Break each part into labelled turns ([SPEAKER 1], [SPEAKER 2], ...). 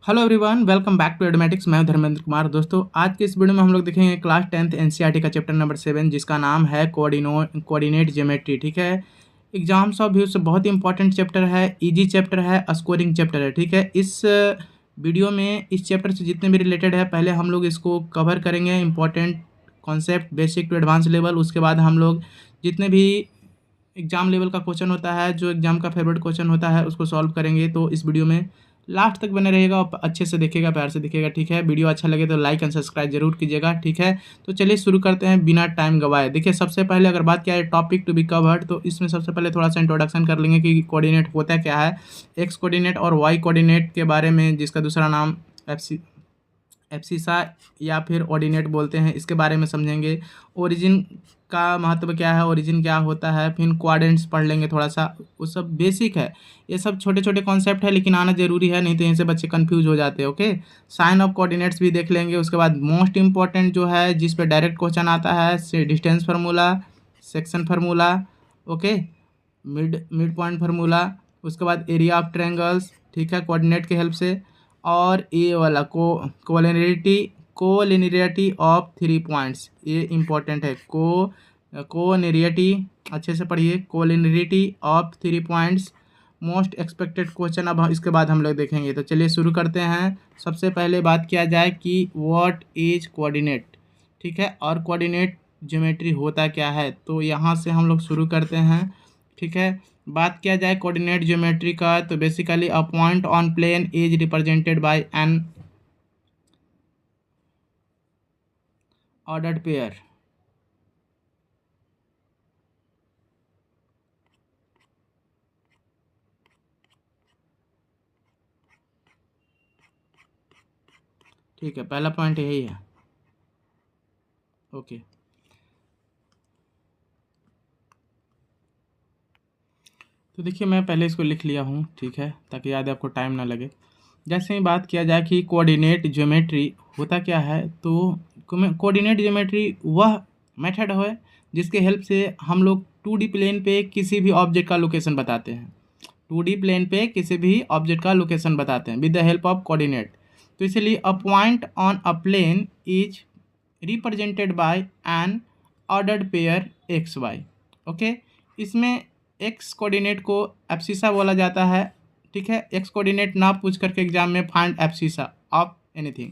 [SPEAKER 1] Hello everyone, welcome back to एडमेटिक्स। मैं हूं धर्मेंद्र कुमार। दोस्तों, आज के इस वीडियो में हम लोग देखेंगे क्लास 10th एनसीईआरटी का चैप्टर नंबर 7, जिसका नाम है कोऑर्डिनेट ज्योमेट्री। ठीक है, एग्जाम्स ऑफ व्यू से बहुत ही इंपॉर्टेंट चैप्टर है, इजी चैप्टर है, स्कोरिंग चैप्टर है। ठीक है, इस वीडियो में इस चैप्टर से जितने भी रिलेटेड है, पहले हम लोग इसको कवर करेंगे, important concept basic to advance level. उसके बाद हम लोग जितने भी एग्जाम लेवल का क्वेश्चन होता है, जो एग्जाम का फेवरेट क्वेश्चन होता है, उसको सॉल्व करेंगे। तो इस वीडियो में लास्ट तक बने रहेगा और अच्छे से देखिएगा, प्यार से देखिएगा। ठीक है, वीडियो अच्छा लगे तो लाइक एंड सब्सक्राइब जरूर कीजिएगा। ठीक है, तो चलिए शुरू करते हैं बिना टाइम गवाए। देखिए, सबसे पहले अगर बात किया है टॉपिक टू बी कवर्ड, तो इसमें सबसे पहले थोड़ा सा इंट्रोडक्शन कर लेंगे कि कोऑर्डिनेट होता क्या है। एक्स कोऑर्डिनेट और वाई कोऑर्डिनेट के बारे में, जिसका दूसरा नाम एब्सिसा या फिर ऑर्डिनेट बोलते हैं, इसके बारे में समझेंगे। ओरिजिन का महत्व क्या है, ओरिजिन क्या होता है, फिर क्वाड्रेंट्स पढ़ लेंगे थोड़ा सा। वो सब बेसिक है, ये सब छोटे छोटे कॉन्सेप्ट है, लेकिन आना जरूरी है, नहीं तो यहीं से बच्चे कंफ्यूज हो जाते हैं। ओके, साइन ऑफ कोऑर्डिनेट्स भी देख लेंगे। उसके बाद मोस्ट इंपॉर्टेंट जो है, जिस पे डायरेक्ट क्वेश्चन आता है, से distance formula, section formula, okay, mid point formula. उसके बाद एरिया ऑफ ट्रायंगल्स, ठीक है, कोऑर्डिनेट के हेल्प से। और ये वाला कोलिनियरिटी ऑफ 3 पॉइंट्स, ये इंपॉर्टेंट है। कोलिनियरिटी, अच्छे से पढ़िए, collinearity of 3 points, most expected question. अब इसके बाद हम लोग देखेंगे। तो चलिए शुरू करते हैं। सबसे पहले बात किया जाए कि व्हाट इज कोऑर्डिनेट, ठीक है, और कोऑर्डिनेट ज्योमेट्री होता क्या है। तो यहाँ से हम लोग शुरू करते हैं। ठीक है, बात किया जाए कोऑर्डिनेट ज्योमेट्री का, तो basically a point on plane is represented by an ordered pair. ठीक है, पहला पॉइंट यही है। ओके, तो देखिए, मैं पहले इसको लिख लिया हूँ, ठीक है, ताकि याद आपको टाइम ना लगे। जैसे ही बात किया जाए कि कोऑर्डिनेट ज्योमेट्री होता क्या है, तो कोऑर्डिनेट ज्योमेट्री वह मेथड है जिसके हेल्प से हम लोग 2D प्लेन पे किसी भी ऑब्जेक्ट का लोकेशन बताते हैं। 2D प्लेन पे किसी भी ऑब्जेक्ट का लोकेशन बताते हैं with the help of coordinate. तो इसलिए a point on a plane is represented by an ordered pair X Y. Okay, इसमें एक्स कोऑर्डिनेट को एब्सिसा बोला जाता है। ठीक है, एक्स कोऑर्डिनेट ना पूछ करके एग्जाम में find abscissa of anything.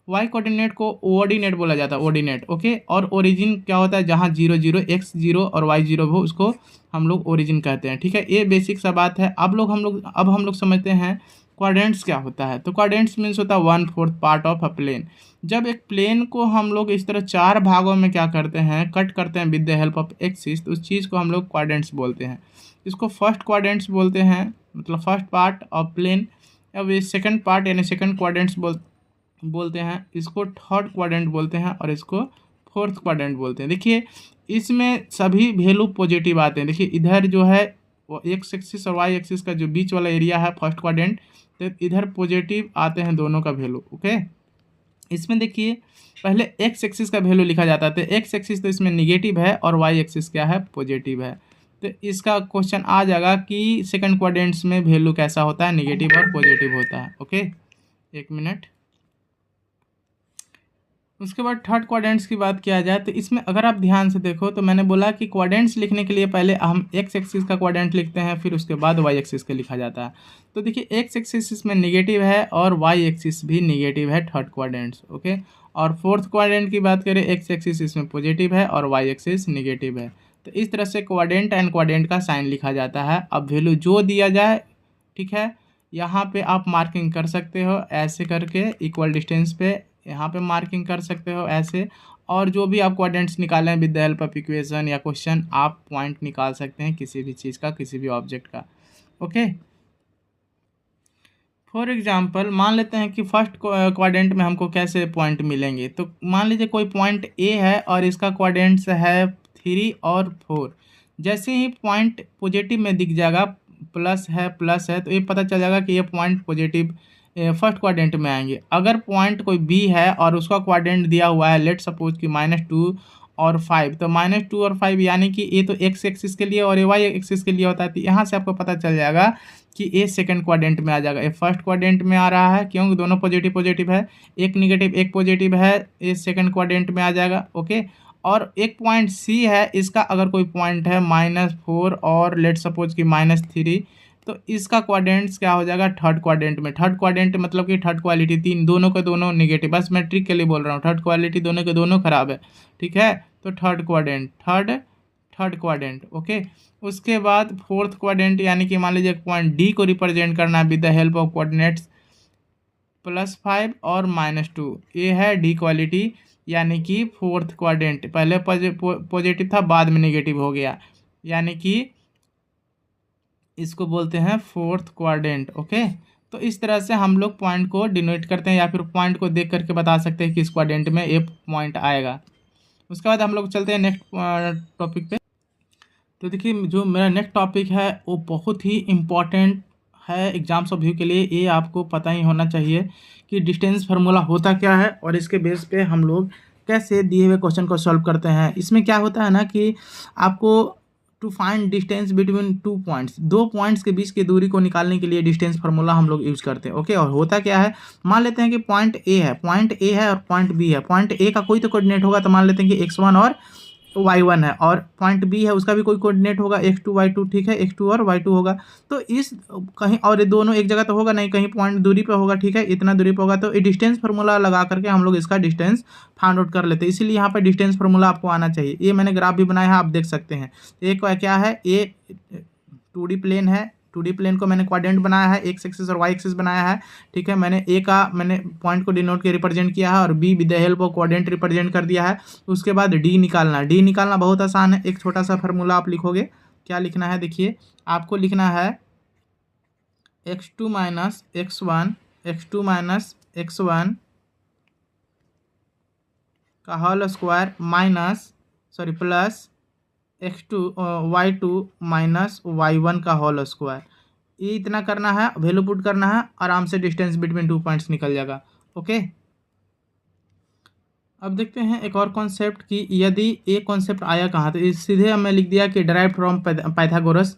[SPEAKER 1] Y coordinate को ऑर्डिनेट बोला जाता है, ऑर्डिनेट। ओके, और ओरिजिन क्या होता है, जहाँ 0 0 एक्स 0 और वाई 0 हो, उसको हम लोग ओरिजिन कहते हैं। ठीक है, ये बेसिक सा बात है। अब हम लोग समझते हैं क्वाड्रेंट्स क्या होता है। तो क्वाड्रेंट्स मीन्स होता है 1/4 पार्ट ऑफ अ प्लेन। जब एक प्लेन को हम लोग इस तरह 4 भागों में क्या करते हैं, कट करते हैं with the help of axis, तो उस चीज़ को हम लोग क्वाड्रेंट्स बोलते हैं। इसको फर्स्ट क्वाड्रेंट्स बोलते हैं, मतलब फर्स्ट पार्ट ऑफ प्लेन। अब ये सेकंड पार्ट यानी सेकंड क्वाड्रेंट्स बोलते हैं। इसको थर्ड क्वाड्रेंट बोलते हैं और इसको फोर्थ क्वाड्रेंट बोलते हैं। देखिए, इसमें सभी वैल्यू पॉजिटिव आते हैं। देखिए, इधर जो है वो एक्स एक्सिस और वाई एक्सिस का जो बीच वाला एरिया है फर्स्ट क्वाड्रेंट, तो इधर पॉजिटिव आते हैं दोनों का वैल्यू। ओके, इसमें देखिए, पहले एक्स एक्सिस का वैल्यू लिखा जाता है, तो एक्स एक्सिस तो इसमें निगेटिव है और वाई एक्सिस क्या है, पॉजिटिव है। तो इसका क्वेश्चन आ जाएगा कि सेकंड क्वाड्रेंट्स में वैल्यू कैसा होता है, निगेटिव और पॉजिटिव होता है। ओके, एक मिनट। उसके बाद थर्ड क्वाड्रेंट्स की बात किया जाए, तो इसमें अगर आप ध्यान से देखो, तो मैंने बोला कि क्वाड्रेंट्स लिखने के लिए पहले हम एक्स एक्सिस का क्वाड्रेंट लिखते हैं, फिर उसके बाद वाई एक्सिस का लिखा जाता है। तो देखिए, एक्स एक्सिस इसमें निगेटिव है और वाई एक्सिस भी निगेटिव है, थर्ड क्वाड्रेंट्स। ओके, और फोर्थ क्वाड्रेंट की बात करें, एक्स एक्सिस इसमें पॉजिटिव है और वाई एक्सिस निगेटिव है। तो इस तरह से क्वाड्रेंट एंड क्वाड्रेंट का साइन लिखा जाता है। अब वैल्यू जो दिया जाए, ठीक है, यहाँ पे आप मार्किंग कर सकते हो ऐसे करके, इक्वल डिस्टेंस पे यहाँ पे मार्किंग कर सकते हो ऐसे। और जो भी आप क्वाड्रेंट्स निकालें with the help of equation या क्वेश्चन, आप पॉइंट निकाल सकते हैं किसी भी चीज़ का, किसी भी ऑब्जेक्ट का। ओके, फॉर एग्जांपल मान लेते हैं कि फर्स्ट क्वाड्रेंट में हमको कैसे पॉइंट मिलेंगे। तो मान लीजिए कोई पॉइंट ए है और इसका क्वाड्रेंट्स है 3 और 4। जैसे ही पॉइंट पॉजिटिव में दिख जाएगा, प्लस है, तो ये पता चल जाएगा कि ये पॉइंट पॉजिटिव फर्स्ट क्वाड्रेंट में आएंगे। अगर पॉइंट कोई बी है और उसका क्वाड्रेंट दिया हुआ है, लेट सपोज कि -2 और 5, तो -2 और 5 यानी कि ये तो एक्स एक्सिस के लिए और ये वाई एक्सिस के लिए होता है। तो यहाँ से आपको पता चल जाएगा कि ए सेकंड क्वाड्रेंट में आ जाएगा, ए फर्स्ट क्वाड्रेंट में आ रहा है क्योंकि दोनों पॉजिटिव पॉजिटिव है, एक निगेटिव एक पॉजिटिव है, ए सेकंड क्वाड्रेंट में आ जाएगा। ओके, और एक पॉइंट सी है, इसका अगर कोई पॉइंट है -4 और लेट सपोज कि -3, तो इसका क्वाड्रेंट्स क्या हो जाएगा थर्ड क्वाड्रेंट में। थर्ड क्वाड्रेंट मतलब कि थर्ड क्वालिटी, तीन दोनों के दोनों निगेटिव, बस मैं ट्रिक के लिए बोल रहा हूँ, थर्ड क्वालिटी दोनों के दोनों खराब है, ठीक है। तो third quadrant, third quadrant. Okay, उसके बाद फोर्थ क्वाड्रेंट, यानी कि मान लीजिए पॉइंट डी को रिप्रेजेंट करना है with the help of coordinates +5 और -2, ये है डी क्वालिटी, यानी कि फोर्थ क्वाड्रेंट। पहले पॉजिटिव था, बाद में नेगेटिव हो गया, यानी कि इसको बोलते हैं फोर्थ क्वाड्रेंट। ओके, तो इस तरह से हम लोग पॉइंट को डिनोट करते हैं, या फिर पॉइंट को देख करके बता सकते हैं कि इस क्वाड्रेंट में ये पॉइंट आएगा। उसके बाद हम लोग चलते हैं नेक्स्ट टॉपिक पे। तो देखिए, जो मेरा नेक्स्ट टॉपिक है वो बहुत ही इम्पॉर्टेंट है एग्जाम्स ऑफ व्यू के लिए, ये आपको पता ही होना चाहिए कि डिस्टेंस फार्मूला होता क्या है और इसके बेस पे हम लोग कैसे दिए हुए क्वेश्चन को सॉल्व करते हैं। इसमें क्या होता है ना कि आपको to find distance between two points, दो पॉइंट्स के बीच की दूरी को निकालने के लिए डिस्टेंस फार्मूला हम लोग यूज करते हैं। ओके, और होता क्या है, मान लेते हैं कि पॉइंट ए है और पॉइंट बी है। पॉइंट ए का कोई तो कोऑर्डिनेट होगा, तो मान लेते हैं कि x1 और y1 है, और पॉइंट बी है उसका भी कोई कोऑर्डिनेट होगा x2 y2, ठीक है, x2 और y2 होगा। तो इस कहीं और ये दोनों एक जगह तो होगा नहीं, कहीं पॉइंट दूरी पे होगा, ठीक है, इतना दूरी पे होगा। तो ये डिस्टेंस फार्मूला लगा करके हम लोग इसका डिस्टेंस फाइंड आउट कर लेते हैं। इसीलिए यहाँ पर डिस्टेंस फार्मूला आपको आना चाहिए। ये मैंने ग्राफ भी बनाया है, आप देख सकते हैं। एक क्या है, ये 2D प्लेन है, 2D प्लेन को मैंने क्वाड्रेंट बनाया है, एक्स एक्सिस और वाई एक्सिस बनाया है, ठीक है। मैंने पॉइंट को डिनोट के रिप्रेजेंट किया है और be with the help of quadrant represent कर दिया है। उसके बाद डी निकालना बहुत आसान है। एक छोटा सा फार्मूला आप लिखोगे, क्या लिखना है देखिए, आपको लिखना है x2 - x1 का whole square plus x2 y2 -y1 का होल स्क्वायर। ये इतना करना है, वैल्यू पुट करना है, आराम से डिस्टेंस बिटवीन टू पॉइंट्स निकल जाएगा। ओके, अब देखते हैं एक और कॉन्सेप्ट कि यदि ये कॉन्सेप्ट आया कहाँ, तो इस सीधे मैं लिख दिया कि derive from Pythagoras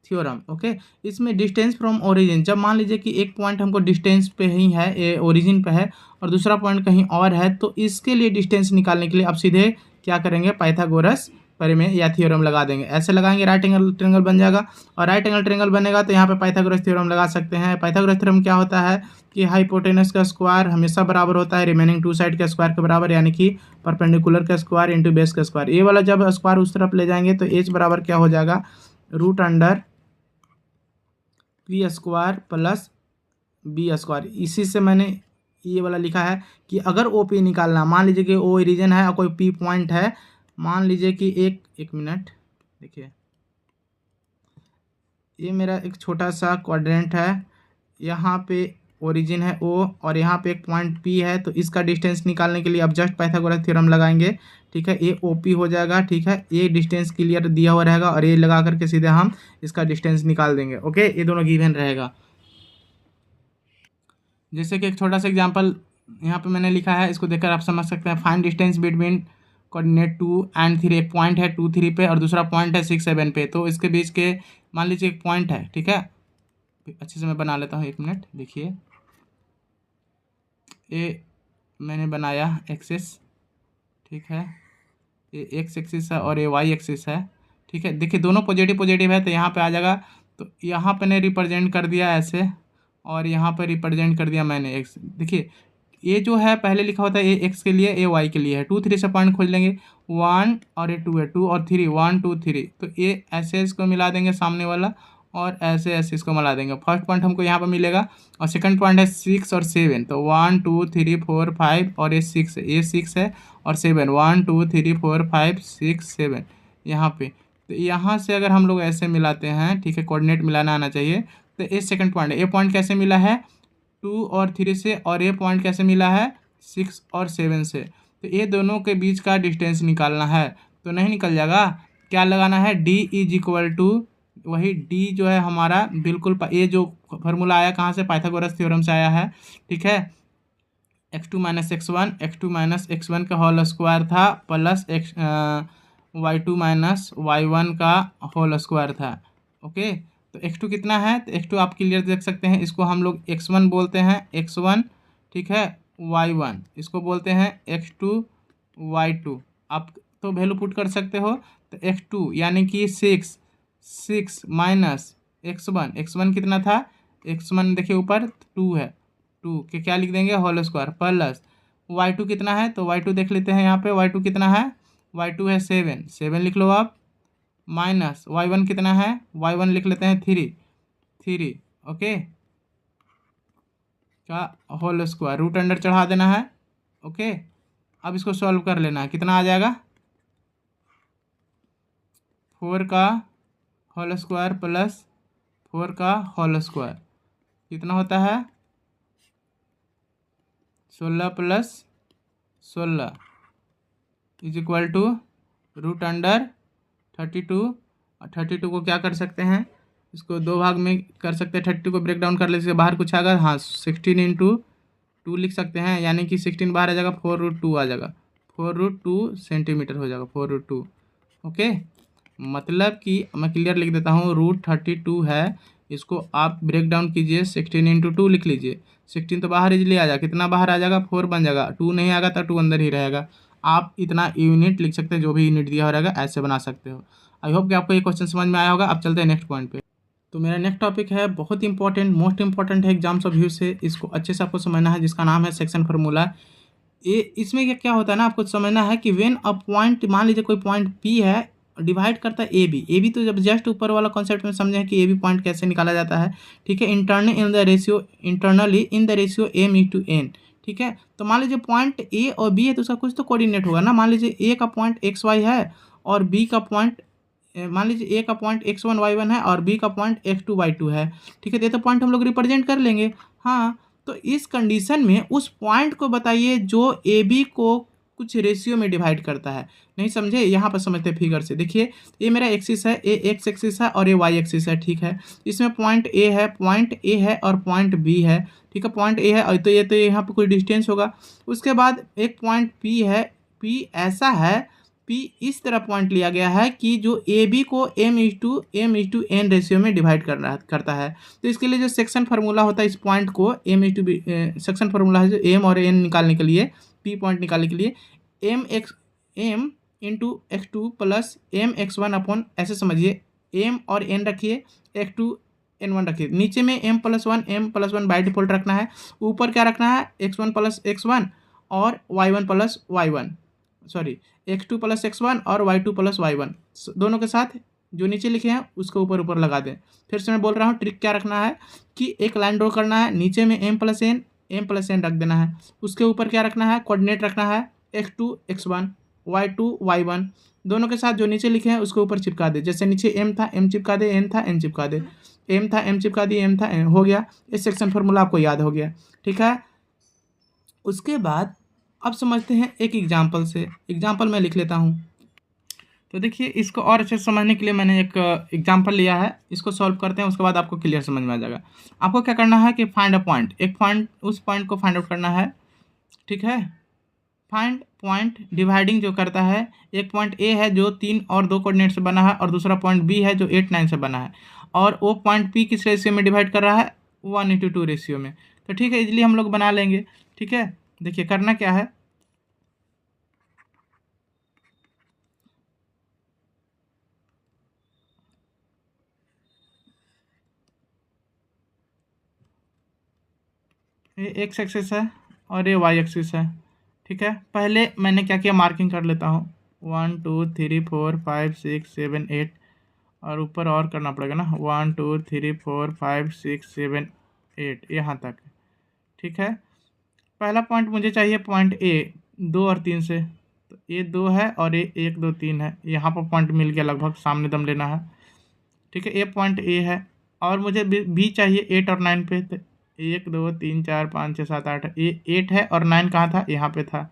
[SPEAKER 1] theorem. Okay, इसमें डिस्टेंस फ्रॉम ओरिजिन, जब मान लीजिए कि एक पॉइंट हमको डिस्टेंस पे ही है, ये ओरिजिन पे है, और दूसरा पॉइंट कहीं और है, तो इसके लिए डिस्टेंस निकालने के लिए अब सीधे क्या करेंगे, पाइथागोरस प्रमेय या थ्योरम लगा देंगे। ऐसे लगाएंगे, राइट एंगल ट्रायंगल बन जाएगा, और राइट एंगल ट्रायंगल बनेगा तो यहाँ पे पाइथागोरस थ्योरम लगा सकते हैं। पाइथागोरस थ्योरम क्या होता है कि हाइपोटेनस का स्क्वायर हमेशा बराबर होता है रिमेनिंग टू साइड के स्क्वायर के बराबर, यानी कि परपेंडिकुलर का स्क्वायर इंटू बेस का स्क्वायर। ये वाला जब स्क्वायर उस तरफ ले जाएंगे तो एच बराबर क्या हो जाएगा, √under P square plus B square. इसी से मैंने ये वाला लिखा है कि अगर ओ पी निकालना, मान लीजिए कि ओ रीजन है और कोई पी पॉइंट है, मान लीजिए कि एक मिनट देखिए, ये मेरा एक छोटा सा क्वाड्रेंट है, यहाँ पे ओरिजिन है ओ और यहाँ पे एक पॉइंट पी है, तो इसका डिस्टेंस निकालने के लिए अब जस्ट पाइथागोरस थ्योरम लगाएंगे, ठीक है। ये ओ पी हो जाएगा, ठीक है, ये डिस्टेंस क्लियर दिया हुआ रहेगा और ये लगा करके सीधे हम इसका डिस्टेंस निकाल देंगे। ओके, ये दोनों गिवन रहेगा। जैसे कि एक छोटा सा एग्जांपल यहाँ पे मैंने लिखा है, इसको देखकर आप समझ सकते हैं। Find distance between coordinate 2 and 3, एक पॉइंट है 2 3 पे और दूसरा पॉइंट है 6 7 पे, तो इसके बीच के मान लीजिए एक पॉइंट है, ठीक है। अच्छे से मैं बना लेता हूँ, एक मिनट देखिए, ये मैंने बनाया एक्सिस, ठीक है, ये एक्स एक्सिस है और ये वाई एक्सिस है, ठीक है। देखिए दोनों पॉजिटिव पॉजिटिव है, तो यहाँ पे आ जाएगा, तो यहाँ पे ने रिप्रेजेंट कर दिया ऐसे, और यहाँ पर रिप्रेजेंट कर दिया मैंने एक्स। देखिए ये जो है पहले लिखा होता है ए एक्स के लिए, ए वाई के लिए है। 2 3 से पॉइंट खोज लेंगे, 1 और ये 2 है, 2 और 3, 1 2 3, तो ये ऐसे इसको मिला देंगे सामने वाला, और ऐसे ऐसे इसको मिला देंगे। फर्स्ट पॉइंट हमको यहाँ पर मिलेगा, और सेकंड पॉइंट है 6 और 7, तो 1 2 3 4 5 और ये 6 है, ये 6 है और 7, 1 2 3 4 5 6 7 यहाँ पे। तो यहाँ से अगर हम लोग ऐसे मिलाते हैं, ठीक है, कोऑर्डिनेट मिलाना आना चाहिए। तो ये सेकंड पॉइंट है, ये पॉइंट कैसे मिला है 2 और 3 से, और ये पॉइंट कैसे मिला है 6 और 7 से। तो ये दोनों के बीच का डिस्टेंस निकालना है, तो नहीं निकल जाएगा। क्या लगाना है, D इज इक्वल टू, वही D जो है हमारा बिल्कुल, ये जो फार्मूला आया कहाँ से, पाइथागोरस थ्योरम से आया है, ठीक है। x2 - x1 का होल स्क्वायर था, प्लस y2 - y1 का होल स्क्वायर था। ओके, तो x2 कितना है, तो x2 आप क्लियर देख सकते हैं, इसको हम लोग x1 बोलते हैं, x1, ठीक है, y1 इसको बोलते हैं x2 y2। आप तो वैल्यू पुट कर सकते हो, तो x2 यानी कि 6 माइनस x1 कितना था, x1 देखिए ऊपर 2 है, 2 के क्या लिख देंगे होल स्क्वायर, प्लस y2 कितना है, तो y2 देख लेते हैं यहाँ पे, y2 कितना है, y2 है 7 लिख लो आप, माइनस y1 कितना है, y1 लिख लेते हैं 3 ओके का होल स्क्वायर, रूट अंडर चढ़ा देना है ओके। अब इसको सॉल्व कर लेना है, कितना आ जाएगा, 4 का होल स्क्वायर प्लस 4 का होल स्क्वायर कितना होता है, 16 plus 16 is equal to root under 32। और 32 को क्या कर सकते हैं, इसको दो भाग में कर सकते हैं, 32 को ब्रेक डाउन कर ले, इसके बाहर कुछ आएगा, हाँ 16 इंटू 2 लिख सकते हैं, यानी कि 16 बाहर आ जाएगा, 4√2 आ जाएगा, 4√2 सेंटीमीटर हो जाएगा, 4√2 ओके। मतलब कि मैं क्लियर लिख देता हूँ, √32 है, इसको आप ब्रेक डाउन कीजिए, 16 इंटू 2 लिख लीजिए, 16 तो बाहर इजली आ जाएगा, कितना बाहर आ जाएगा, 4 बन जाएगा, 2 नहीं आएगा तो 2 अंदर ही रहेगा। आप इतना यूनिट लिख सकते हैं, जो भी यूनिट दिया हो रहेगा ऐसे बना सकते हो। आई होप कि आपको ये क्वेश्चन समझ में आया होगा। अब चलते हैं नेक्स्ट पॉइंट पे। तो मेरा नेक्स्ट टॉपिक है बहुत इंपॉर्टेंट, मोस्ट इंपॉर्टेंट है एग्जाम्स ऑफ व्यू से, इसको अच्छे से आपको समझना है, जिसका नाम है सेक्शन फार्मूला। ये इसमें क्या होता है ना, आपको समझना है कि व्हेन अ पॉइंट, मान लीजिए कोई पॉइंट पी है, डिवाइड करता है ए बी, तो जब जस्ट ऊपर वाला कॉन्सेप्ट में समझे कि ए बी पॉइंट कैसे निकाला जाता है, ठीक है, internally in the ratio m/n, ठीक है। तो मान लीजिए पॉइंट ए और बी है, तो उसका कुछ तो कोऑर्डिनेट होगा ना, मान लीजिए ए का पॉइंट XY है और बी का पॉइंट, मान लीजिए ए का पॉइंट x1 y1 है और बी का पॉइंट x2 y2 है, ठीक है, तो पॉइंट हम लोग रिप्रेजेंट कर लेंगे। हाँ, तो इस कंडीशन में उस पॉइंट को बताइए जो ए बी को कुछ रेशियो में डिवाइड करता है। नहीं समझे, यहाँ पर समझते हैं फिगर से। देखिए ये मेरा एक्सिस है, ए एक्स एक्सिस है और ये वाई एक्सिस है, ठीक है। इसमें पॉइंट ए है और पॉइंट बी है, ठीक है, पॉइंट ए है और तो ये यहाँ पर कोई डिस्टेंस होगा। उसके बाद एक पॉइंट पी है, पी ऐसा है, पी इस तरह पॉइंट लिया गया है कि जो ए बी को m/n रेशियो में डिवाइड करता है। तो इसके लिए जो सेक्शन फार्मूला होता है, इस पॉइंट को m/b सेक्शन फार्मूला है जो m और n निकालने के लिए, p पॉइंट निकालने के लिए m/x2 प्लस m/x1 अपॉन, ऐसे समझिए, m और n रखिए, x2 n1 रखिए, नीचे में m+1 बाई डिफॉल्ट रखना है, ऊपर क्या रखना है, x1 प्लस x1 और y1 plus y1, sorry x2 plus x1 और y2 प्लस y1, दोनों के साथ जो नीचे लिखे हैं उसको ऊपर ऊपर लगा दें। फिर से मैं बोल रहा हूँ, ट्रिक क्या रखना है कि एक लाइन ड्रॉ करना है, नीचे में m+n रख देना है, उसके ऊपर क्या रखना है, कोऑर्डिनेट रखना है x2 x1 y2 y1, दोनों के साथ जो नीचे लिखे हैं उसके ऊपर चिपका दे। जैसे नीचे m था m चिपका दे, n था n चिपका दे, m था m चिपका दी, m था n, हो गया। इस सेक्शन फार्मूला आपको याद हो गया, ठीक है। उसके बाद अब समझते हैं एक एग्जाम्पल से, एग्जाम्पल मैं लिख लेता हूँ। तो देखिए इसको और अच्छे से समझने के लिए मैंने एक एग्जाम्पल लिया है, इसको सॉल्व करते हैं, उसके बाद आपको क्लियर समझ में आ जाएगा। आपको क्या करना है कि फाइंड अ पॉइंट, एक पॉइंट, उस पॉइंट को फाइंड आउट करना है, ठीक है। फाइंड पॉइंट डिवाइडिंग जो करता है, एक पॉइंट ए है जो 3 और 2 कोऑर्डिनेट से बना है और दूसरा पॉइंट बी है जो 8 9 से बना है, और वो पॉइंट पी किस रेशियो में डिवाइड कर रहा है, 1:2 रेशियो में। तो ठीक है, इजीली हम लोग बना लेंगे, ठीक है। देखिए करना क्या है, ये एक्स एक्सिस है और ये वाई एक्सिस है, ठीक है। पहले मैंने क्या किया, मार्किंग कर लेता हूँ, 1 2 3 4 5 6 7 8, और ऊपर और करना पड़ेगा ना, 1 2 3 4 5 6 7 8, यहाँ तक, ठीक है। पहला पॉइंट मुझे चाहिए पॉइंट ए 2 और 3 से, तो ये 2 है और ये 1 2 3 है, यहाँ पर पॉइंट मिल गया लगभग, सामने दम लेना है, ठीक है। ये पॉइंट ए है और मुझे बी चाहिए 8 और 9 पे, तो 1 2 3 4 5 6 7 8, ये 8 है और 9 कहाँ था, यहाँ पे था,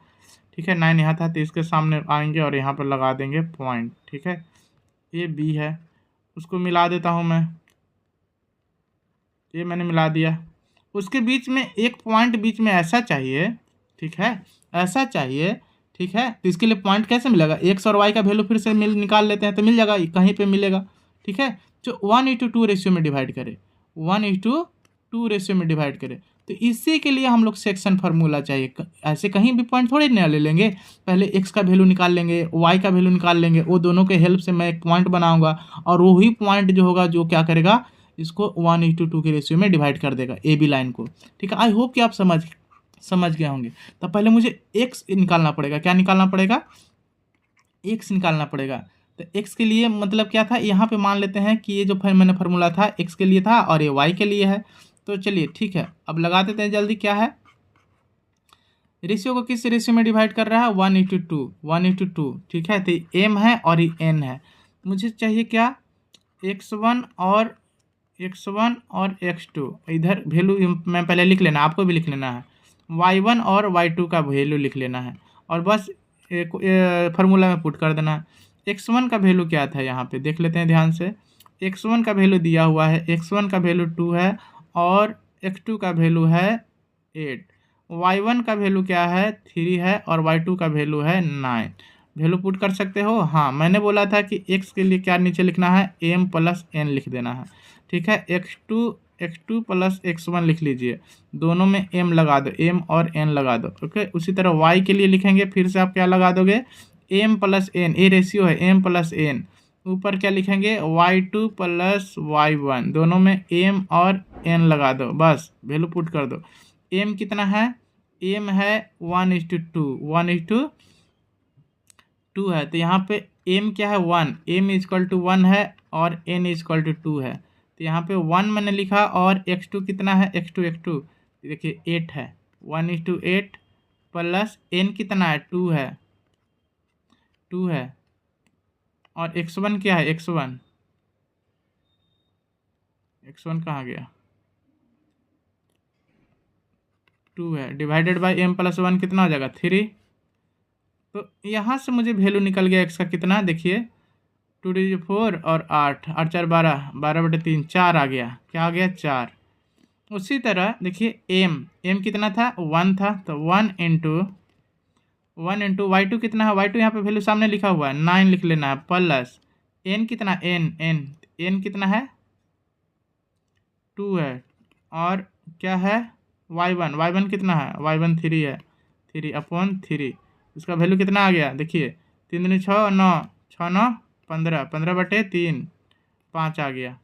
[SPEAKER 1] ठीक है, 9 यहाँ था, तो इसके सामने आएंगे और यहाँ पर लगा देंगे पॉइंट, ठीक है। ये बी है, उसको मिला देता हूँ मैं, ये मैंने मिला दिया। उसके बीच में एक पॉइंट बीच में ऐसा चाहिए, ठीक है, ऐसा चाहिए, ठीक है। तो इसके लिए पॉइंट कैसे मिलेगा, एक्स और वाई का वैल्यू फिर से निकाल लेते हैं, तो मिल जाएगा, कहीं पे मिलेगा, ठीक है। जो 1:2 रेशियो में डिवाइड करे, 1:2 रेशियो में डिवाइड करे। तो इसी के लिए हम लोग सेक्शन फार्मूला चाहिए। ऐसे कहीं भी पॉइंट थोड़ी ना ले लेंगे, पहले x का वैल्यू निकाल लेंगे, y का वैल्यू निकाल लेंगे, वो दोनों के हेल्प से मैं एक पॉइंट बनाऊंगा और वही पॉइंट जो होगा जो क्या करेगा, इसको 1:2 के रेशियो में डिवाइड कर देगा ए बी लाइन को। ठीक है, आई होप कि आप समझ गए होंगे। तो पहले मुझे x निकालना पड़ेगा। क्या निकालना पड़ेगा? x निकालना पड़ेगा। तो x के लिए मतलब क्या था, यहाँ पे मान लेते हैं कि ये जो मैंने फार्मूला था x के लिए था और ये y के लिए है। तो चलिए ठीक है, अब लगा देते हैं जल्दी। क्या है, रेशियो को किस रेशियो में डिवाइड कर रहा है? 1:2। ठीक है, तो m है और ये n है। मुझे चाहिए क्या, x1 और x2। इधर वैल्यू मैं पहले लिख लेना, आपको भी लिख लेना है। y1 और y2 का वैल्यू लिख लेना है और बस फार्मूला में पुट कर देना है। x1 का वैल्यू क्या था, यहाँ पे देख लेते हैं ध्यान से। x1 का वैल्यू दिया हुआ है, x1 का वैल्यू 2 है और x2 का वैल्यू है 8। y1 का वैल्यू क्या है, 3 है और y2 का वैल्यू है 9। वैल्यू पुट कर सकते हो। हाँ, मैंने बोला था कि x के लिए क्या नीचे लिखना है, m + n लिख देना है। ठीक है, x2 + x1 लिख लीजिए, दोनों में m लगा दो, m और n लगा दो। ओके, उसी तरह y के लिए लिखेंगे, फिर से आप क्या लगा दोगे, m + n, ये रेशियो है m + n। ऊपर क्या लिखेंगे, y2 + y1, दोनों में m और n लगा दो, बस वैल्यू पुट कर दो। m कितना है, m है 1:2 है। तो यहाँ पे m क्या है, 1, m = 1 है और n = 2 है। तो यहाँ पे 1 मैंने लिखा और x2 कितना है, x2 देखिए 8 है, 1:8 प्लस n कितना है, 2 है और x1 क्या है, x1 कहाँ गया, 2 है, डिवाइडेड बाय m + 1 कितना हो जाएगा, 3। तो यहाँ से मुझे वैल्यू निकल गया x का कितना, देखिए 2 × 4 और 8, 8 × 4 12, 12/3, 4 आ गया। क्या आ गया, 4। उसी तरह देखिए m कितना था, 1 था, तो 1 × y2 कितना है, y2 यहाँ पे वैल्यू सामने लिखा हुआ है, 9 लिख लेना है, प्लस n कितना, n कितना है, 2 है और क्या है, y1 कितना है, y1 3 है, 3/3। इसका वैल्यू कितना आ गया, देखिए 3 दूनी 6, 9, 6 9 15, 15/3, 5 आ गया।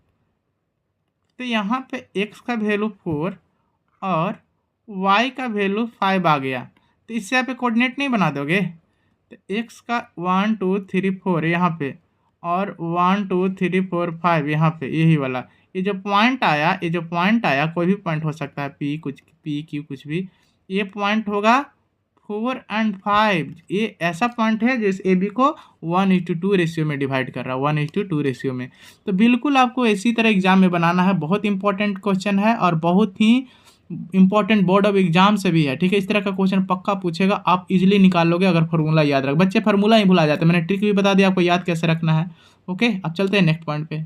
[SPEAKER 1] तो यहाँ पे x का वैल्यू 4 और y का वैल्यू 5 आ गया। तो इससे आप कोऑर्डिनेट नहीं बना दोगे, तो x का 1 2 3 4 यहाँ पे और 1 2 3 4 5 यहाँ पे, यही वाला ये जो पॉइंट आया, कोई भी पॉइंट हो सकता है, p q कुछ भी, ये पॉइंट होगा 4 और 5। ये ऐसा पॉइंट है जिस ए बी को 1:2 रेशियो में डिवाइड कर रहा है, 1:2 रेशियो में। तो बिल्कुल आपको इसी तरह एग्जाम में बनाना है, बहुत इंपॉर्टेंट क्वेश्चन है और बहुत ही इंपॉर्टेंट बोर्ड ऑफ एग्जाम से भी है। ठीक है, इस तरह का क्वेश्चन पक्का पूछेगा, आप इजीली निकाल लोगे अगर फार्मूला याद रख। बच्चे फार्मूला ही भुला जाते हैं, मैंने ट्रिक भी बता दिया आपको याद कैसे रखना है। ओके, अब चलते हैं नेक्स्ट पॉइंट पे।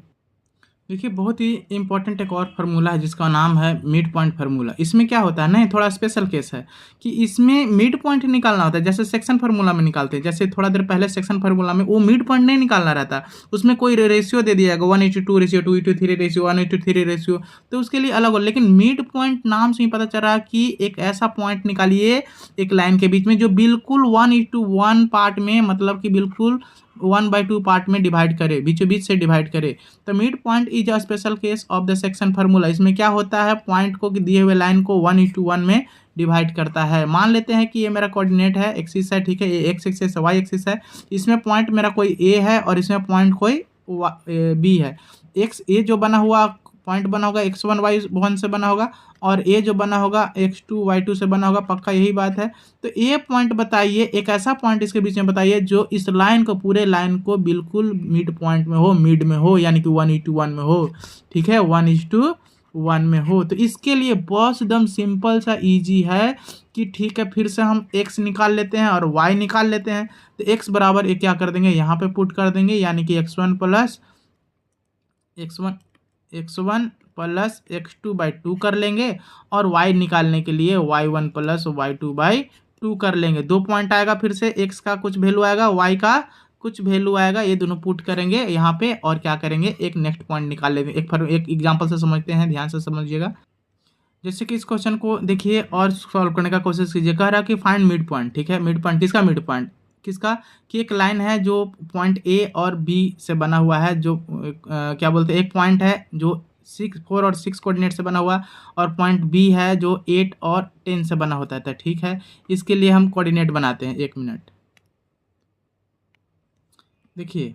[SPEAKER 1] देखिए, बहुत ही इंपॉर्टेंट एक और फार्मूला है जिसका नाम है मिड पॉइंट फार्मूला। इसमें क्या होता है ना, थोड़ा स्पेशल केस है कि इसमें मिड पॉइंट निकालना होता है, जैसे सेक्शन फार्मूला में निकालते हैं। जैसे थोड़ा देर पहले सेक्शन फार्मूला में वो मिड पॉइंट नहीं निकालना रहता, उसमें कोई रेशियो दे दिया जाएगा, 1:2 रेशियो, 2:3 रेशियो, 1:3 रेशियो, तो उसके लिए अलग हो। लेकिन मिड पॉइंट नाम से ही पता चल रहा है कि एक ऐसा पॉइंट निकालिए एक लाइन के बीच में जो बिल्कुल 1:1 पार्ट में, मतलब कि बिल्कुल 1/2 पार्ट में डिवाइड करे, बीचों बीच से डिवाइड करे। तो mid point is a special case of the section formula. इसमें क्या होता है, पॉइंट को दिए हुए लाइन को 1:1 में डिवाइड करता है। मान लेते हैं कि ये मेरा कोऑर्डिनेट है, एक्सिस है, ठीक है, ये एक्स एक्सिस है, वाई एक्सिस है, इसमें पॉइंट मेरा कोई ए है और इसमें पॉइंट कोई बी है। एक्स ए जो बना हुआ पॉइंट बना होगा x1 y1 से बना होगा और ए जो बना होगा x2 y2 से बना होगा, पक्का यही बात है। तो ये पॉइंट बताइए, एक ऐसा पॉइंट इसके बीच में बताइए जो इस लाइन को, पूरे लाइन को बिल्कुल मिड पॉइंट में हो, मिड में हो, यानी कि 1:1 में हो। ठीक है, 1:1 में हो। तो इसके लिए बहुत एकदम सिंपल सा इजी है कि ठीक है, फिर से हम x निकाल लेते हैं और y निकाल लेते हैं। तो x बराबर क्या कर देंगे, यहाँ पे पुट कर देंगे, यानी कि x1 प्लस x2/2 कर लेंगे और y निकालने के लिए y1 प्लस y2/2 कर लेंगे। 2 पॉइंट आएगा, फिर से x का कुछ वैल्यू आएगा, y का कुछ वैल्यू आएगा, ये दोनों पुट करेंगे यहाँ पे और क्या करेंगे, एक नेक्स्ट पॉइंट निकाल लेंगे। एक एग्जांपल से समझते हैं, ध्यान से समझिएगा। जैसे कि इस क्वेश्चन को देखिए और सॉल्व करने का कोशिश कीजिए। कह रहा है कि फाइंड मिड पॉइंट, ठीक है। मिड पॉइंट किसका, मिड पॉइंट किसका, कि एक लाइन है जो पॉइंट ए और बी से बना हुआ है, जो क्या बोलते हैं, एक पॉइंट है जो 4 और 6 कोऑर्डिनेट से बना हुआ, और पॉइंट बी है जो 8 और 10 से बना होता है, ठीक है। इसके लिए हम कोऑर्डिनेट बनाते हैं, 1 मिनट। देखिए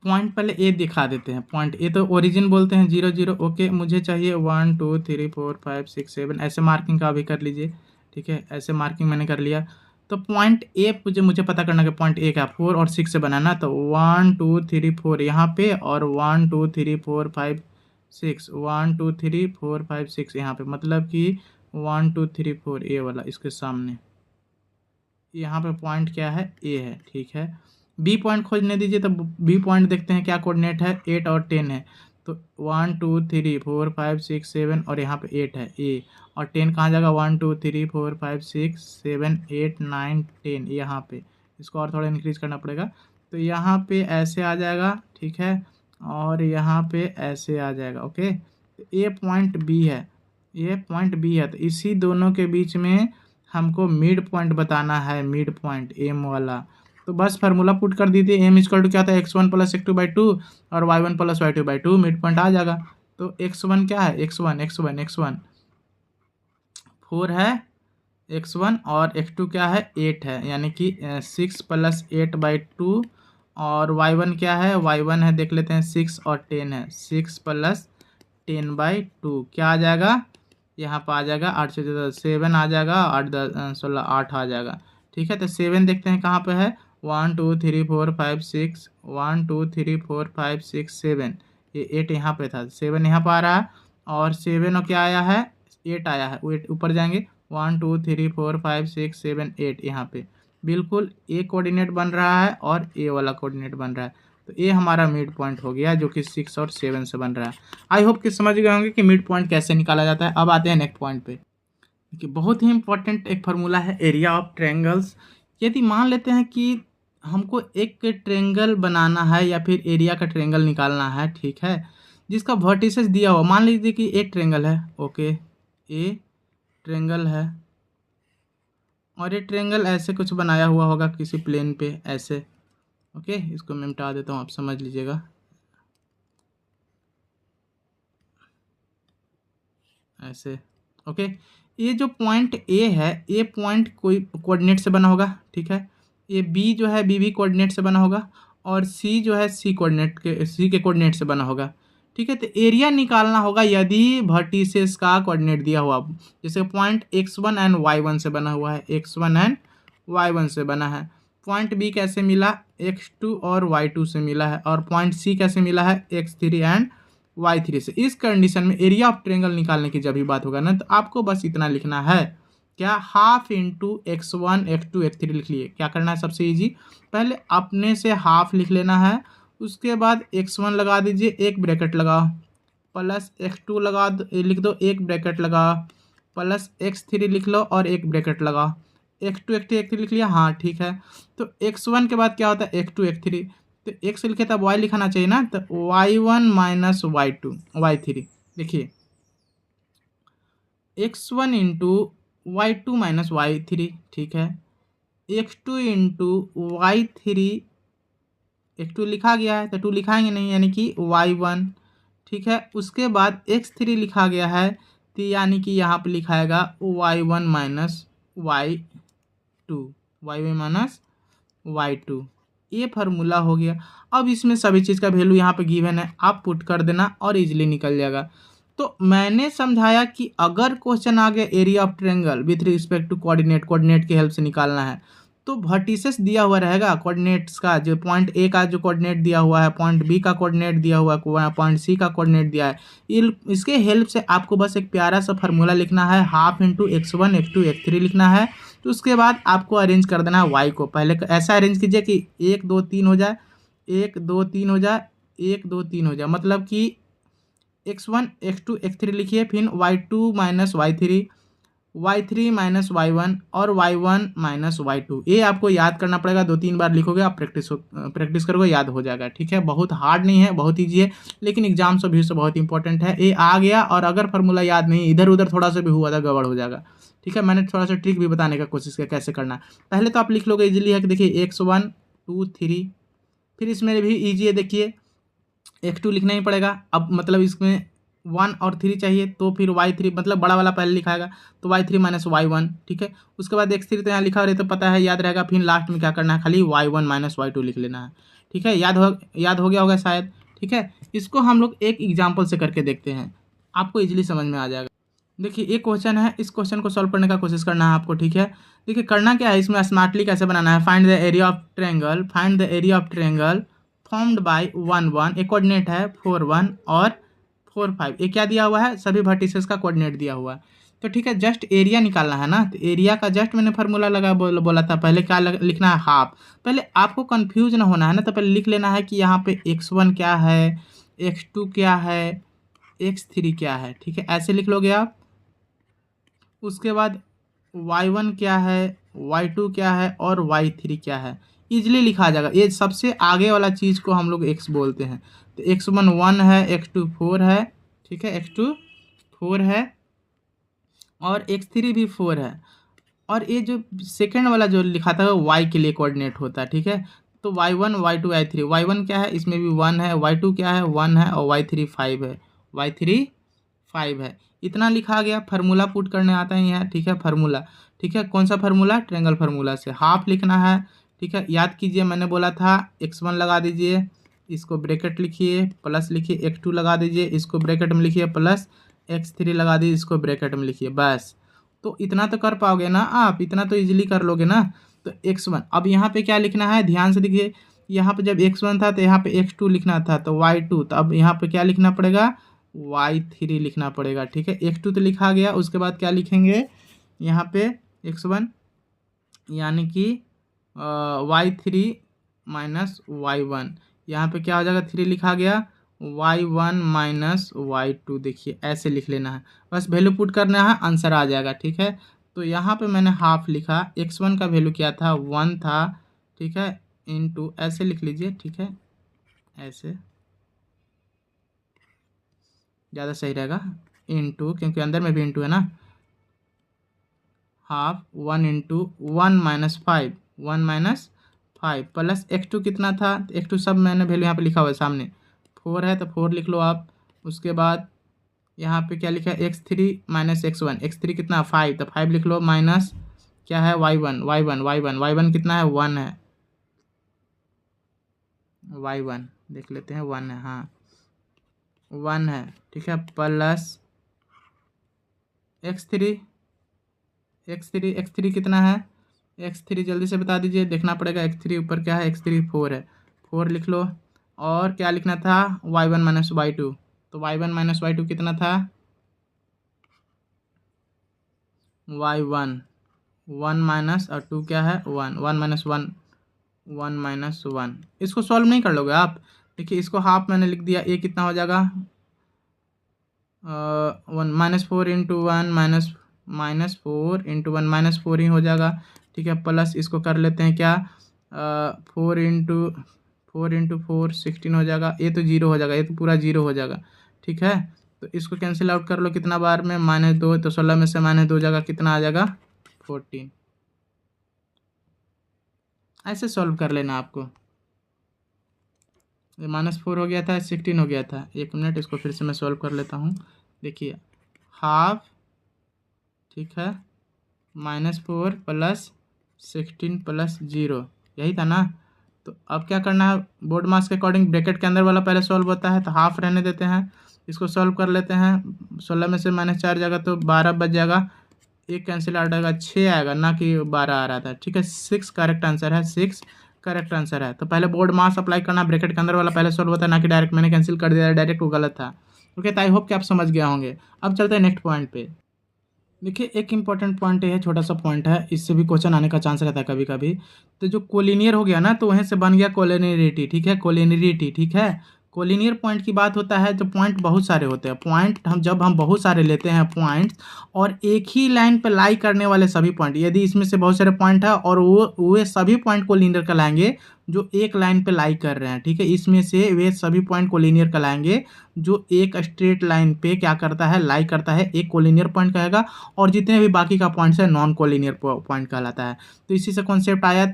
[SPEAKER 1] पॉइंट पहले ए दिखा देते हैं। पॉइंट ए तो ओरिजिन बोलते हैं 0 0, ओके। मुझे चाहिए 1 2 3 4 5 6 7, ऐसे मार्किंग का भी कर लीजिए, ठीक है। ऐसे मार्किंग मैंने कर लिया। तो पॉइंट ए मुझे पता करना कि पॉइंट ए का 4 और 6 से बनाना, तो 1 2 3 4 यहाँ पे, और 1 2 3 4 5 6, 1 2 3 4 5 6 यहाँ पे, मतलब कि 1 2 3 4 ए वाला इसके सामने, यहाँ पे पॉइंट क्या है, ए है, ठीक है। बी पॉइंट खोजने दीजिए, तो बी पॉइंट देखते हैं क्या कोऑर्डिनेट है, 8 और 10 है। तो 1 2 3 4 5 6 7 और यहाँ पे 8 है, ए। और 10 कहाँ जाएगा, 1 2 3 4 5 6 7 8 9 10 यहाँ पे। इसको और थोड़ा इंक्रीज करना पड़ेगा, तो यहाँ पे ऐसे आ जाएगा, ठीक है। और यहाँ पे ऐसे आ जाएगा, ओके। तो ए पॉइंट बी है, ये पॉइंट बी है, तो इसी दोनों के बीच में हमको मिड पॉइंट बताना है, मिड पॉइंट एम वाला। तो बस फार्मूला पुट कर दीजिए, एम इक्वल टू क्या था, x1 प्लस x2/2 और y1 plus y2/2, mid point आ जाएगा। तो x1 क्या है, x1 4 है, x1, और x2 क्या है, 8 है, यानी कि 6 प्लस 8/2, और y1 क्या है, y1 है, देख लेते हैं 6 और 10 है, 6 प्लस 10/2 क्या आ जाएगा, यहाँ पर आ जाएगा 8 से 7 आ जाएगा, 8 10 16 8 आ जाएगा, ठीक है। तो 7 देखते हैं कहाँ पे है, 1 2 3 4 5 6, 1 2 3 4 5 6 7, ये 8 यहाँ पे था, 7 यहाँ पर आ रहा है, और 7 और क्या आया है, 8 आया है, 8 ऊपर जाएंगे, 1 2 3 4 5 6 7 8 यहाँ पे बिल्कुल ए कोऑर्डिनेट बन रहा है और ए वाला कोऑर्डिनेट बन रहा है। तो ये हमारा मिड पॉइंट हो गया, जो कि 6 और 7 से बन रहा है। आई होप कि समझ गए होंगे कि मिड पॉइंट कैसे निकाला जाता है। अब आते हैं नेक्स्ट पॉइंट पे। देखिए बहुत ही इंपॉर्टेंट एक फार्मूला है, एरिया ऑफ ट्रायंगल्स। यदि मान लेते हैं कि हमको एक ट्रायंगल बनाना है या फिर एरिया का ट्रायंगल निकालना है, ठीक है, जिसका वर्टिसेस दिया हुआ, मान लीजिए कि एक ट्रायंगल है, ओके, ए ट्रायंगल है, और ये ट्रायंगल ऐसे कुछ बनाया हुआ होगा किसी प्लेन पे, ऐसे, ओके। इसको मैं मिटा देता हूँ, आप समझ लीजिएगा, ऐसे, ओके। ये जो पॉइंट ए है, ये पॉइंट कोई कोऑर्डिनेट से बना होगा, ठीक है। ये बी जो है, बी भी कोऑर्डिनेट से बना होगा, और सी जो है, सी के कोऑर्डिनेट से बना होगा, ठीक है। तो एरिया निकालना होगा यदि वर्टिसेस का कोऑर्डिनेट दिया हुआ, जैसे पॉइंट x1 एंड y1 से बना हुआ है, x1 एंड y1 से बना है। पॉइंट बी कैसे मिला, x2 और y2 से मिला है, और पॉइंट सी कैसे मिला है, x3 एंड y3 से। इस कंडीशन में एरिया ऑफ ट्रायंगल निकालने की जब भी बात होगा ना, तो आपको बस इतना लिखना है, क्या, half into x1 x2 x3 लिख लिए। क्या करना है, सबसे इजी, पहले अपने से हाफ लिख लेना है, उसके बाद x1 लगा दीजिए, एक ब्रैकेट लगाओ, प्लस x2 लिख दो, एक ब्रैकेट लगाओ, प्लस x3 लिख लो और एक ब्रैकेट लगाओ, x2 x3 लिख लिया, हाँ ठीक है। तो x1 के बाद क्या होता है, x2 x3, तो x लिखे तब y लिखाना चाहिए ना, तो y1 माइनस y2 y3, देखिए x1 into y2 minus y3, ठीक है। x2 इंटू y3, x2 लिखा गया है तो 2 लिखाएंगे नहीं, यानी कि y1, ठीक है। उसके बाद x3 लिखा गया है, तो यानी कि यहाँ पे लिखाएगा y1 minus y2, y1 minus y2, ये फार्मूला हो गया। अब इसमें सभी चीज़ का वैल्यू यहाँ पे गिवन है, आप पुट कर देना और इजीली निकल जाएगा। तो मैंने समझाया कि अगर क्वेश्चन आ गया area of triangle with respect to coordinate की हेल्प से निकालना है, तो वर्टिसेस दिया हुआ रहेगा कोऑर्डिनेट्स का, जो पॉइंट ए का जो कोऑर्डिनेट दिया हुआ है, पॉइंट बी का कोऑर्डिनेट दिया हुआ है, पॉइंट सी का कोऑर्डिनेट दिया है, इसके हेल्प से आपको बस एक प्यारा सा फार्मूला लिखना है, half into x1 x2 x3 लिखना है। तो उसके बाद आपको अरेंज कर देना है y को, पहले ऐसा अरेंज कीजिए कि 1 2 3 हो जाए, 1 2 3 हो जाए, 1 2 3 हो जाए, मतलब कि x1 x2 x3 लिखिए, फिर y2 minus y3, y3 minus y1 और y1 माइनस y2। ये आपको याद करना पड़ेगा, 2-3 बार लिखोगे आप, प्रैक्टिस करोगे याद हो जाएगा, ठीक है। बहुत हार्ड नहीं है, बहुत ईजी है, लेकिन एग्जाम से भी बहुत इंपॉर्टेंट है। ये आ गया और अगर फार्मूला याद नहीं, इधर उधर थोड़ा सा भी हुआ था गड़बड़ हो जाएगा, ठीक है। मैंने थोड़ा सा ट्रिक भी बताने का कोशिश किया कैसे करना है। पहले तो आप लिख लोगे, इजीली है कि देखिए x1 2 3, फिर इसमें भी ईजी है, देखिए x2 लिखना ही पड़ेगा। अब मतलब इसमें 1 और 3 चाहिए, तो फिर y3 मतलब बड़ा वाला पहले लिखाएगा, तो y3 माइनस y1, ठीक है। उसके बाद x3 तो यहाँ लिखा रहे तो पता है, याद रहेगा। फिर लास्ट में क्या करना है, खाली y1 माइनस y2 लिख लेना है, ठीक है। याद हो गया होगा शायद, ठीक है। इसको हम लोग एक एग्जाम्पल से करके देखते हैं, आपको इजीली समझ में आ जाएगा। देखिए एक क्वेश्चन है, इस क्वेश्चन को सॉल्व करने का कोशिश करना है आपको, ठीक है। देखिए करना क्या है, इसमें स्मार्टली कैसे बनाना है, find the area of triangle formed by 1 1, एक कोऑर्डिनेट है 4 1 और 4 5। ये क्या दिया हुआ है, सभी वर्टिसेस का कोऑर्डिनेट दिया हुआ है, तो ठीक है। जस्ट एरिया निकालना है ना, तो एरिया का जस्ट मैंने फार्मूला बोला था। पहले क्या लिखना है, हाफ। पहले आपको कंफ्यूज ना होना है ना, तो पहले लिख लेना है कि यहाँ पे x1 क्या है, x2 क्या है, x3 क्या है, ठीक है। ऐसे लिख लोगे आप। उसके बाद y1 क्या है, y2 क्या है और y3 क्या है, इजीली लिखा जाएगा। ये सबसे आगे वाला चीज़ को हम लोग x बोलते हैं। तो x1 1 है, x2 4 है, ठीक है, x2 4 है और x3 भी 4 है। और ये जो सेकेंड वाला जो लिखा था वो y के लिए कोऑर्डिनेट होता है, ठीक है। तो y1 y2 y3, y1 क्या है, इसमें भी 1 है, y2 क्या है 1 है और y3 5 है, y3 5 है। इतना लिखा गया। फार्मूला पुट करने आता है यहाँ, ठीक है। फार्मूला, ठीक है, कौन सा फार्मूला, ट्रायंगल फार्मूला से हाफ लिखना है, ठीक है। याद कीजिए, मैंने बोला था x1 लगा दीजिए, इसको ब्रैकेट लिखिए, प्लस लिखिए, x2 लगा दीजिए, इसको ब्रैकेट में लिखिए, प्लस x3 लगा दीजिए, इसको ब्रैकेट में लिखिए, बस। तो इतना तो कर पाओगे ना आप, इतना तो इजीली कर लोगे ना। तो x1, अब यहाँ पे क्या लिखना है, ध्यान से देखिए। यहाँ पे जब x1 था तो यहाँ पे x2 लिखना था, तो y2, तो अब यहाँ पे क्या लिखना पड़ेगा, y3 लिखना पड़ेगा, ठीक है। x2 तो लिखा गया, उसके बाद क्या लिखेंगे यहाँ पे x1, यानी कि y3 माइनस y1, यहाँ पे क्या हो जाएगा, 3 लिखा गया, y1 माइनस y2, देखिए ऐसे लिख लेना है, बस वैल्यू पुट करना है, आंसर आ जाएगा, ठीक है। तो यहाँ पे मैंने हाफ लिखा, x1 का वैल्यू क्या था, 1 था, ठीक है, इनटू, ऐसे लिख लीजिए, ठीक है, ऐसे ज़्यादा सही रहेगा, इनटू, क्योंकि अंदर में भी इनटू है ना, half 1 into 1 minus 5, 1 minus 5 plus x2 कितना था, x2 सब मैंने वैल्यू यहाँ पे लिखा हुआ है सामने, 4 है तो 4 लिख लो आप। उसके बाद यहाँ पे क्या लिखा है, x3 माइनस x1, x3 कितना 5, तो 5 लिख लो, माइनस क्या है y1 कितना है, 1 है, y1 देख लेते हैं, 1 है, हाँ 1 है, ठीक है, प्लस x3 कितना है, x3 जल्दी से बता दीजिए, देखना पड़ेगा, x3 ऊपर क्या है, x3 4 है, 4 लिख लो। और क्या लिखना था, y1 माइनस y2, तो y1 माइनस y2 कितना था, y1 1 माइनस और 2 क्या है 1, 1 माइनस 1, 1 माइनस 1। इसको सॉल्व नहीं कर लोगे आप, देखिए इसको हाफ मैंने लिख दिया, ये कितना हो जाएगा, 1 minus 4 into 1 minus 4 into 1 minus 4 ही हो जाएगा, ठीक है। प्लस इसको कर लेते हैं क्या, 4 इंटू 4 16 हो जाएगा, ये तो जीरो हो जाएगा, ये तो पूरा जीरो हो जाएगा, ठीक है। तो इसको कैंसिल आउट कर लो, कितना बार में, -2, तो 16 में से -2 जाएगा, कितना आ जाएगा 14। ऐसे सॉल्व कर लेना आपको। -4 हो गया था, 16 हो गया था, 1 मिनट, इसको फिर से मैं सॉल्व कर लेता हूँ। देखिए हाफ, ठीक है, -4 प्लस 16 प्लस 0, यही था ना। तो अब क्या करना है, बोर्ड मास के अकॉर्डिंग ब्रैकेट के अंदर वाला पहले सॉल्व होता है, तो हाफ रहने देते हैं, इसको सॉल्व कर लेते हैं। 16 में से -4 जाएगा तो 12 बच जाएगा, एक कैंसिल आउट आएगा, 6 आएगा, ना कि 12 आ रहा था, ठीक है। 6 करेक्ट आंसर है, 6 करेक्ट आंसर है। तो पहले बोर्ड मास अप्लाई करना, ब्रैकेट के अंदर वाला पहले सॉल्व होता है, ना कि डायरेक्ट, मैंने कैंसिल कर दिया, डायरेक्ट वो गलत था। ओके, तो आई होप कि आप समझ गए होंगे। अब चलते हैं नेक्स्ट पॉइंट पे। देखिए एक इंपॉर्टेंट पॉइंट है, छोटा सा पॉइंट है, इससे भी क्वेश्चन आने का चांस रहता है कभी कभी। तो जो कोलिनियर हो गया ना, तो वहीं से बन गया कोलिनियरिटी, ठीक है, कोलिनियरिटी, ठीक है। कोलिनियर पॉइंट की बात होता है, तो पॉइंट बहुत सारे होते हैं। पॉइंट जब हम बहुत सारे लेते हैं पॉइंट्स, और एक ही लाइन पे लाई करने वाले सभी पॉइंट, यदि इसमें से बहुत सारे पॉइंट है और वो सभी पॉइंट कोलिनियर कहलाएंगे जो एक लाइन पे लाई कर रहे हैं, ठीक है। इसमें से वे सभी पॉइंट कोलिनियर कहलाएंगे जो एक स्ट्रेट लाइन पे क्या करता है, लाई करता है, एक कोलिनियर पॉइंट कहेगा। और जितने भी बाकी का पॉइंट्स है नॉन कोलिनियर पॉइंट कहलाता है। तो इसी से कॉन्सेप्ट आया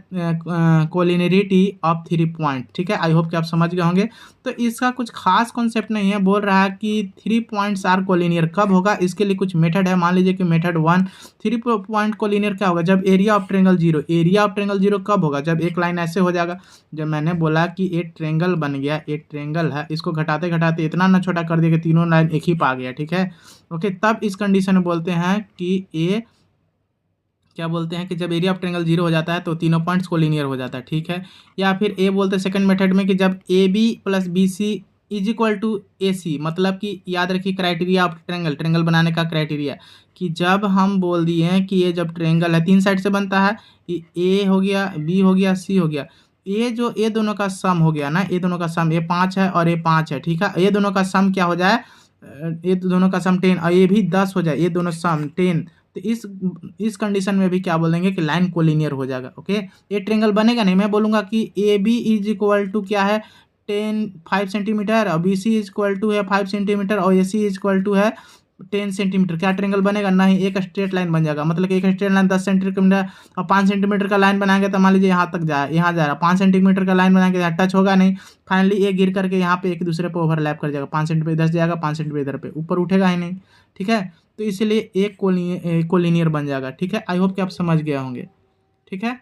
[SPEAKER 1] कोलिनियरिटी ऑफ 3 पॉइंट, ठीक है। आई होप कि आप समझ गए होंगे। तो इसका कुछ खास कॉन्सेप्ट नहीं है, बोल रहा है कि 3 पॉइंट्स आर कोलिनियर कब होगा, इसके लिए कुछ मेथड है। मान लीजिए कि मेथड 1, 3 पॉइंट कोलिनियर क्या होगा, जब area of triangle zero, area of triangle zero कब होगा, जब एक लाइन ऐसे हो जाएगा। जब मैंने बोला कि एक ट्रेंगल बन गया, एक ट्रेंगल है, इसको घटाते घटाते इतना ना छोटा कर दिया कि तीनों लाइन एक ही पा गया, ठीक है। ओके, तब इस कंडीशन में बोलते हैं कि ए क्या बोलते हैं कि जब एरिया ऑफ ट्रेंगल जीरो हो जाता है तो तीनों पॉइंट्स कोलिनियर हो जाता है, ठीक है। या फिर ए बोलते हैं सेकंड मेथड में कि जब A B plus B C is equal to A C, मतलब कि याद रखिए क्राइटेरिया ऑफ ट्रेंगल बनाने का क्राइटेरिया, कि जब हम बोल दिए हैं कि ये जब ट्रेंगल है 3 साइड से बनता है, ए हो गया, बी हो गया, सी हो गया, ये दोनों का सम हो गया ना, ये दोनों का सम, ये 5 है और ये 5 है, ठीक है। ये दोनों का सम क्या हो जाए, ये दोनों का सम 10 और ये भी 10 हो जाए, ये दोनों सम 10। तो इस कंडीशन में भी क्या बोलेंगे कि लाइन कोलिनियर हो जाएगा। ओके, ये ट्रेंगल बनेगा नहीं, मैं बोलूँगा कि A B is equal to क्या है 5 सेंटीमीटर, और B C is equal to है 5 सेंटीमीटर, और A C is equal to है 10 सेंटीमीटर। क्या ट्रेंगल बनेगा नहीं, एक स्ट्रेट लाइन बन जाएगा। मतलब कि एक स्ट्रेट लाइन 10 सेंटीमीटर और 5 सेंटीमीटर का लाइन बनाएंगे तो मान लीजिए यहाँ तक जाए, यहाँ जा रहा, 5 सेंटीमीटर का लाइन बनाएंगे यहाँ टच होगा नहीं, फाइनली ये गिर करके यहाँ पे एक दूसरे पे ओवरलैप कर जाएगा, 5 सेंटीमीटर इधर जाएगा, 5 सेंटीमीटर इधर पे, ऊपर उठेगा ही नहीं, ठीक है। तो इसलिए एक कोलिनियर बन जाएगा, ठीक है। आई होप कि आप समझ गए होंगे, ठीक है।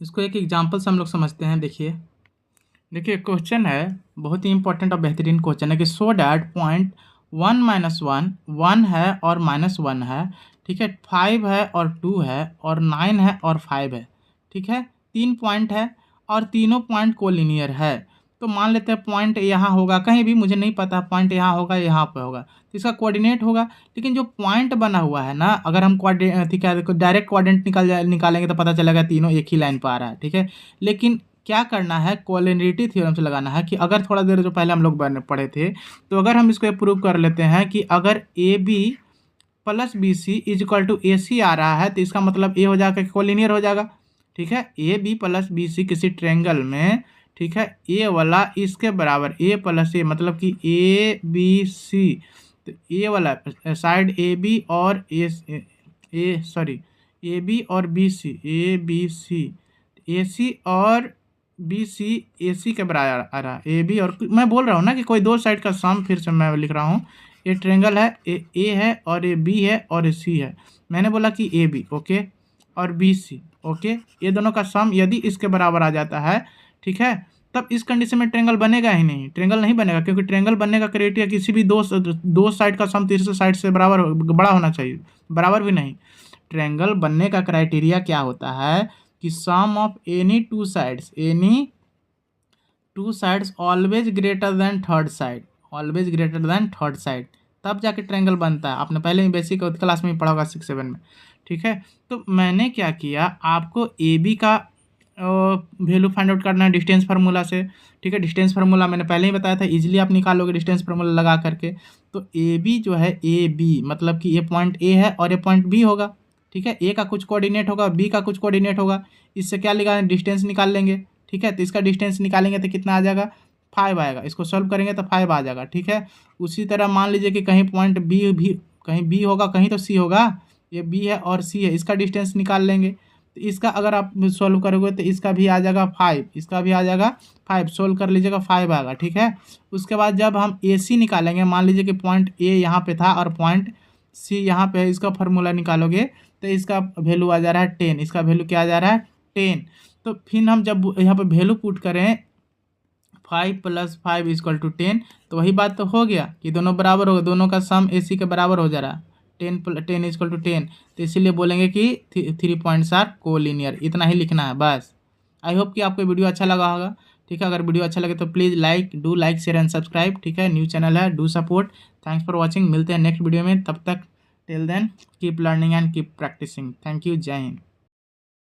[SPEAKER 1] इसको एक एग्जाम्पल से हम लोग समझते हैं। देखिए क्वेश्चन है, बहुत ही इंपॉर्टेंट और बेहतरीन क्वेश्चन है कि सो डैट पॉइंट 1 - 1 1 है और -1 है, ठीक है, 5 है और 2 है, और 9 है और 5 है, ठीक है। 3 पॉइंट है और तीनों पॉइंट कोलिनियर है। तो मान लेते हैं पॉइंट यहाँ होगा, कहीं भी मुझे नहीं पता, पॉइंट यहाँ होगा, यहाँ पे होगा, तो इसका कोऑर्डिनेट होगा। लेकिन जो पॉइंट बना हुआ है ना, अगर हम ठीक है डायरेक्ट कोऑर्डिनेट निकालेंगे तो पता चलेगा तीनों एक ही लाइन पर आ रहा है, ठीक है। लेकिन क्या करना है, कोलिनियरिटी थ्योरम से लगाना है कि अगर थोड़ा देर जो पहले हम लोग पढ़े थे, तो अगर हम इसको प्रूव कर लेते हैं कि अगर A B plus B C is equal to A C आ रहा है, तो इसका मतलब ए हो जाकर कोलिनियर हो जाएगा, ठीक है। A B plus B C किसी ट्रेंगल में, ठीक है, ए वाला इसके बराबर, ए प्लस ए मतलब कि ए बी सी, तो ए वाला साइड ए बी और ए बी और B C, A B C, A C और बी सी, ए सी के बराबर आ रहा, ए बी, और मैं बोल रहा हूँ ना कि कोई दो साइड का सम, फिर से मैं लिख रहा हूँ, ये ट्रेंगल है, ए है और ये बी है और ये सी है। मैंने बोला कि ए बी, ओके, और बी सी, ओके, ये दोनों का सम यदि इसके बराबर आ जाता है, ठीक है, तब इस कंडीशन में ट्रेंगल बनेगा ही नहीं, ट्रेंगल नहीं बनेगा, क्योंकि ट्रेंगल बनने का क्राइटेरिया किसी भी दो साइड का सम तीसरे साइड से बराबर बड़ा होना चाहिए, बराबर भी नहीं। ट्रेंगल बनने का क्राइटेरिया क्या होता है कि sum of any two sides always greater than third side, always greater than third side, तब जाके ट्रेंगल बनता है। आपने पहले ही बेसिक क्लास में ही पढ़ा होगा 6-7 में, ठीक है। तो मैंने क्या किया, आपको ए बी का वैल्यू फाइंड आउट करना है डिस्टेंस फार्मूला से, ठीक है। डिस्टेंस फार्मूला मैंने पहले ही बताया था, इजीली आप निकालोगे डिस्टेंस फार्मूला लगा करके। तो ए बी जो है, ए बी मतलब कि ये पॉइंट ए है और ये पॉइंट बी होगा, ठीक है। ए का कुछ कोऑर्डिनेट होगा, बी का कुछ कोऑर्डिनेट होगा, इससे क्या लिखा, डिस्टेंस निकाल लेंगे, ठीक है। तो इसका डिस्टेंस निकालेंगे तो कितना आ जाएगा, 5 आएगा, इसको सॉल्व करेंगे तो 5 आ जाएगा, ठीक है। उसी तरह मान लीजिए कि कहीं पॉइंट बी भी, कहीं बी होगा, कहीं तो सी होगा, ये बी है और सी है, इसका डिस्टेंस निकाल लेंगे। तो इसका अगर आप सॉल्व करोगे तो इसका भी आ जाएगा 5, इसका भी आ जाएगा 5, सोल्व कर लीजिएगा 5 आएगा, ठीक है। उसके बाद जब हम ए सी निकालेंगे, मान लीजिए कि पॉइंट ए यहाँ पे था और पॉइंट सी यहाँ पे है, इसका फार्मूला निकालोगे तो इसका वैल्यू आ जा रहा है 10, इसका वैल्यू क्या आ जा रहा है 10। तो फिर हम जब यहाँ पे वैल्यू पुट करें 5 + 5 = 10, तो वही बात तो हो गया कि दोनों बराबर हो गए, दोनों का सम ए सी के बराबर हो जा रहा है, 10 + 10 = 10। तो इसीलिए बोलेंगे कि 3 पॉइंट्स आर कोलिनियर, इतना ही लिखना है बस। आई होप कि आपको वीडियो अच्छा लगा होगा, ठीक है। अगर वीडियो अच्छा लगे तो please like share and subscribe, ठीक है। न्यू चैनल है, do support. Thanks for watching, मिलते हैं नेक्स्ट वीडियो में, तब तक till then keep learning and keep practising. Thank you, जय हिंद।